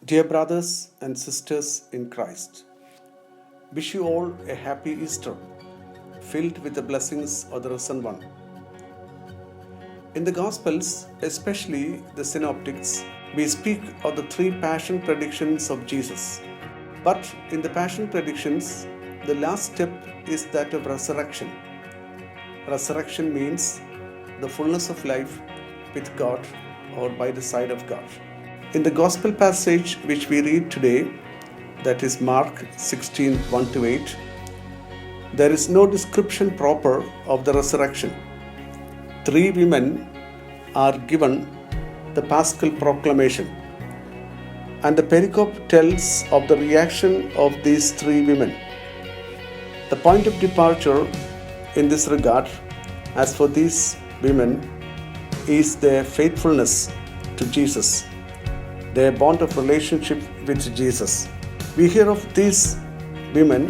Dear brothers and sisters in Christ, wish you all a happy Easter, filled with the blessings of the risen one. In the Gospels, especially the Synoptics, we speak of the three passion predictions of Jesus. But in the passion predictions, the last step is that of resurrection. Resurrection means the fullness of life with God or by the side of God. In the Gospel passage which we read today, that is Mark 16, 1-8, there is no description proper of the resurrection. Three women are given the Paschal proclamation, and the pericope tells of the reaction of these three women. The point of departure in this regard, as for these women, is their faithfulness to Jesus, their bond of relationship with Jesus. We hear of these women: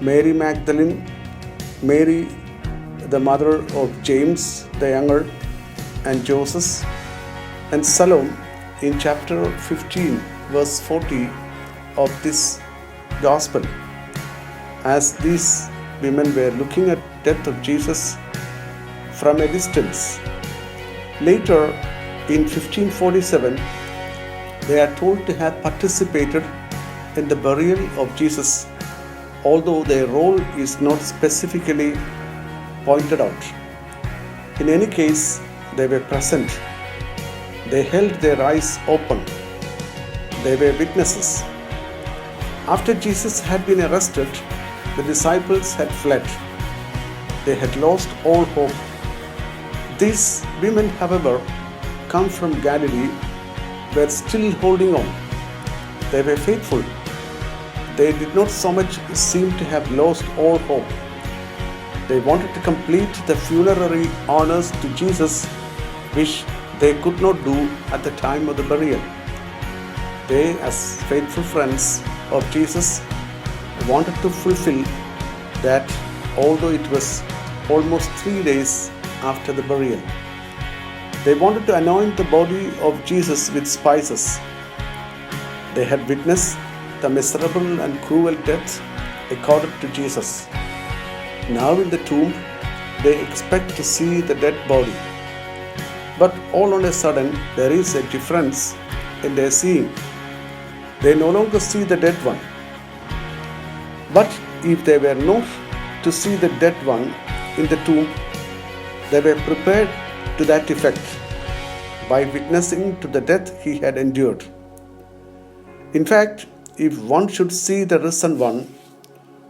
Mary Magdalene, Mary the mother of James the younger and Joseph, and Salome in chapter 15 verse 40 of this gospel, as these women were looking at death of Jesus from a distance. Later in 1547, they are told to have participated in the burial of Jesus, although their role is not specifically pointed out. In any case, they were present. They held their eyes open. They were witnesses. After Jesus had been arrested, the disciples had fled. They had lost all hope. These women, however, come from Galilee, were still holding on. They were faithful. They did not so much seem to have lost all hope. They wanted to complete the funerary honors to Jesus, which they could not do at the time of the burial. They, as faithful friends of Jesus, wanted to fulfill that, although it was almost 3 days after the burial. They wanted to anoint the body of Jesus with spices. They had witnessed the miserable and cruel death accorded to Jesus. Now in the tomb, they expect to see the dead body. But all on a sudden, there is a difference in their seeing. They no longer see the dead one. But if they were not to see the dead one in the tomb, they were prepared to that effect by witnessing to the death he had endured. In fact, if one should see the risen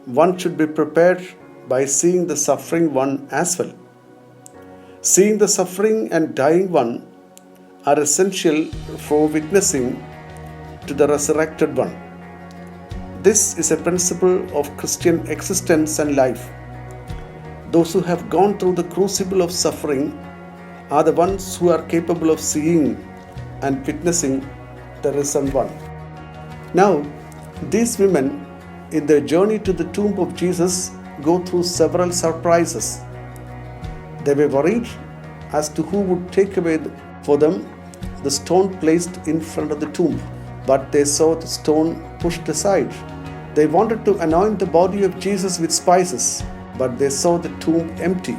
one should be prepared by seeing the suffering one as well. Seeing the suffering and dying one are essential for witnessing to the resurrected one. This is a principle of Christian existence and life. Those who have gone through the crucible of suffering are the ones who are capable of seeing and witnessing the risen one. Now, these women in their journey to the tomb of Jesus go through several surprises. They were worried as to who would take away for them the stone placed in front of the tomb, but they saw the stone pushed aside. They wanted to anoint the body of Jesus with spices, but they saw the tomb empty.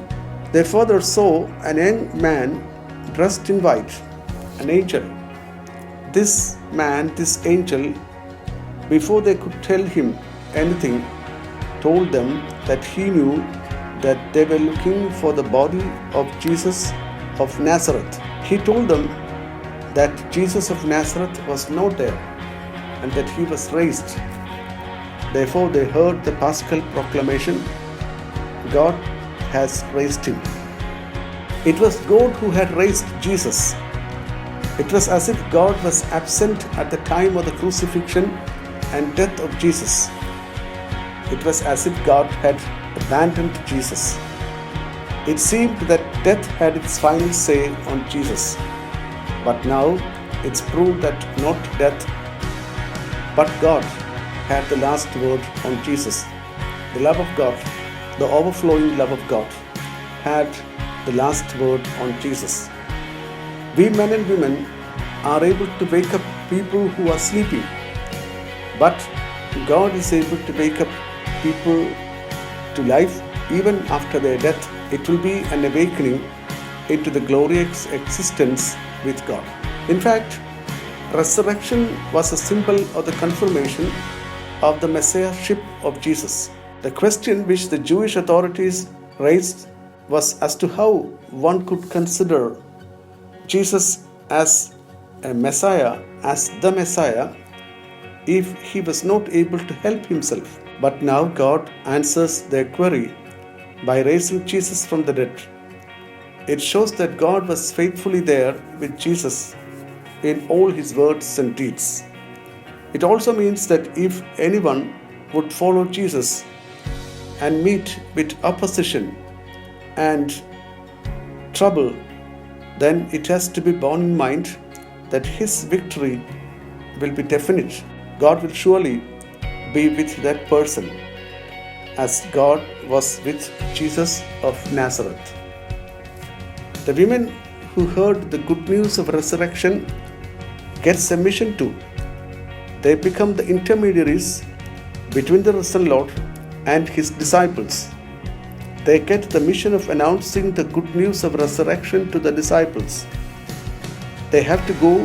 They further saw an young man dressed in white, an angel. This man, this angel, before they could tell him anything, told them that he knew that they were looking for the body of Jesus of Nazareth. He told them that Jesus of Nazareth was not there and that he was raised. Therefore they heard the Paschal proclamation, God has raised him. It was God who had raised Jesus. It was as if God was absent at the time of the crucifixion and death of Jesus. It was as if God had abandoned Jesus. It seemed that death had its final say on Jesus. But now it's proved that not death, but God had the last word on Jesus. The love of God, the overflowing love of God, had the last word on Jesus. We men and women are able to wake up people who are sleeping. But God is able to wake up people to life even after their death. It will be an awakening into the glorious existence with God. In fact, resurrection was a symbol of the confirmation of the messiahship of Jesus. The question which the Jewish authorities raised was as to how one could consider Jesus as a Messiah, as the Messiah, if he was not able to help himself. But now God answers their query by raising Jesus from the dead. It shows that God was faithfully there with Jesus in all his words and deeds. It also means that if anyone would follow Jesus and meet with opposition and trouble, then it has to be borne in mind that his victory will be definite. God will surely be with that person, as God was with Jesus of Nazareth. The women who heard the good news of resurrection gets a mission too. They become the intermediaries between the risen Lord and his disciples. They get the mission of announcing the good news of resurrection to the disciples. They have to go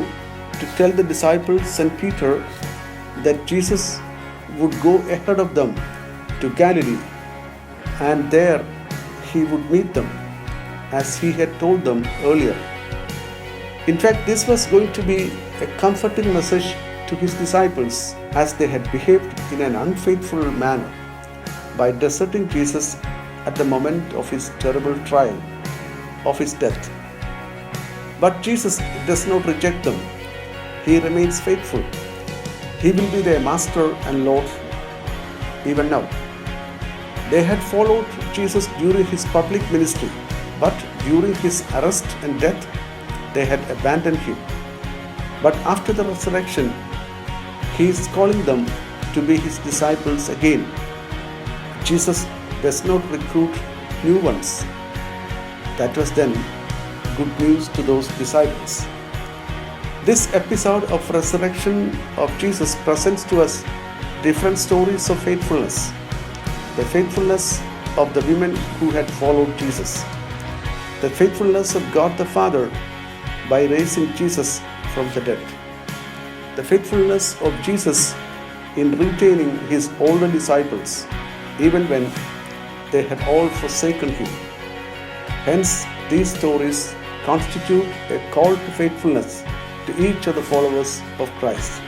to tell the disciples and Peter that Jesus would go ahead of them to Galilee, and there he would meet them as he had told them earlier. In fact, this was going to be a comforting message to his disciples, as they had behaved in an unfaithful manner by deserting Jesus at the moment of his terrible trial, of his death. But Jesus does not reject them. He remains faithful. He will be their master and Lord even now. They had followed Jesus during his public ministry, but during his arrest and death, they had abandoned him. But after the resurrection, he is calling them to be his disciples again. Jesus does not recruit new ones. That was then good news to those disciples. This episode of resurrection of Jesus presents to us different stories of faithfulness. The faithfulness of the women who had followed Jesus. The faithfulness of God the Father by raising Jesus from the dead. The faithfulness of Jesus in retaining his older disciples, even when they had all forsaken him. Hence, these stories constitute a call to faithfulness to each of the followers of Christ.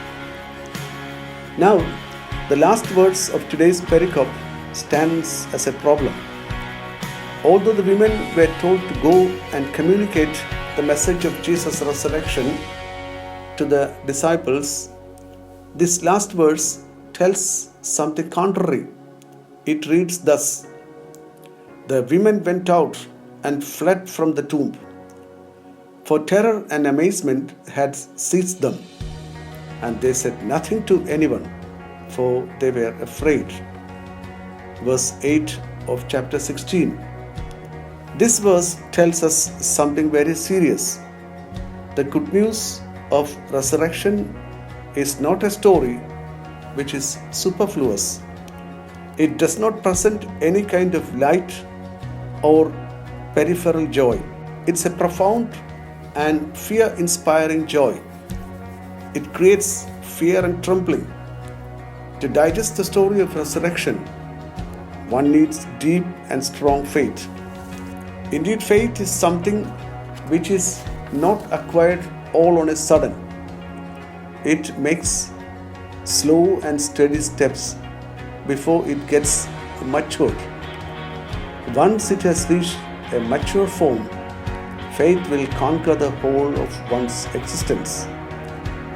Now, the last words of today's pericope stands as a problem. Although the women were told to go and communicate the message of Jesus' resurrection to the disciples, this last verse tells something contrary. It reads thus: "The women went out and fled from the tomb, for terror and amazement had seized them, and they said nothing to anyone, for they were afraid." Verse 8 of chapter 16. This verse tells us something very serious. The good news of resurrection is not a story which is superfluous. It does not present any kind of light or peripheral joy. It's a profound and fear-inspiring joy. It creates fear and trembling. To digest the story of resurrection, one needs deep and strong faith. Indeed, faith is something which is not acquired all on a sudden. It makes slow and steady steps before it gets matured. Once it has reached a mature form, faith will conquer the whole of one's existence,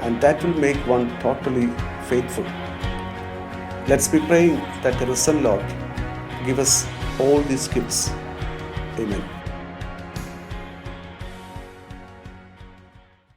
and that will make one totally faithful. Let's be praying that the risen Lord give us all these gifts. Amen.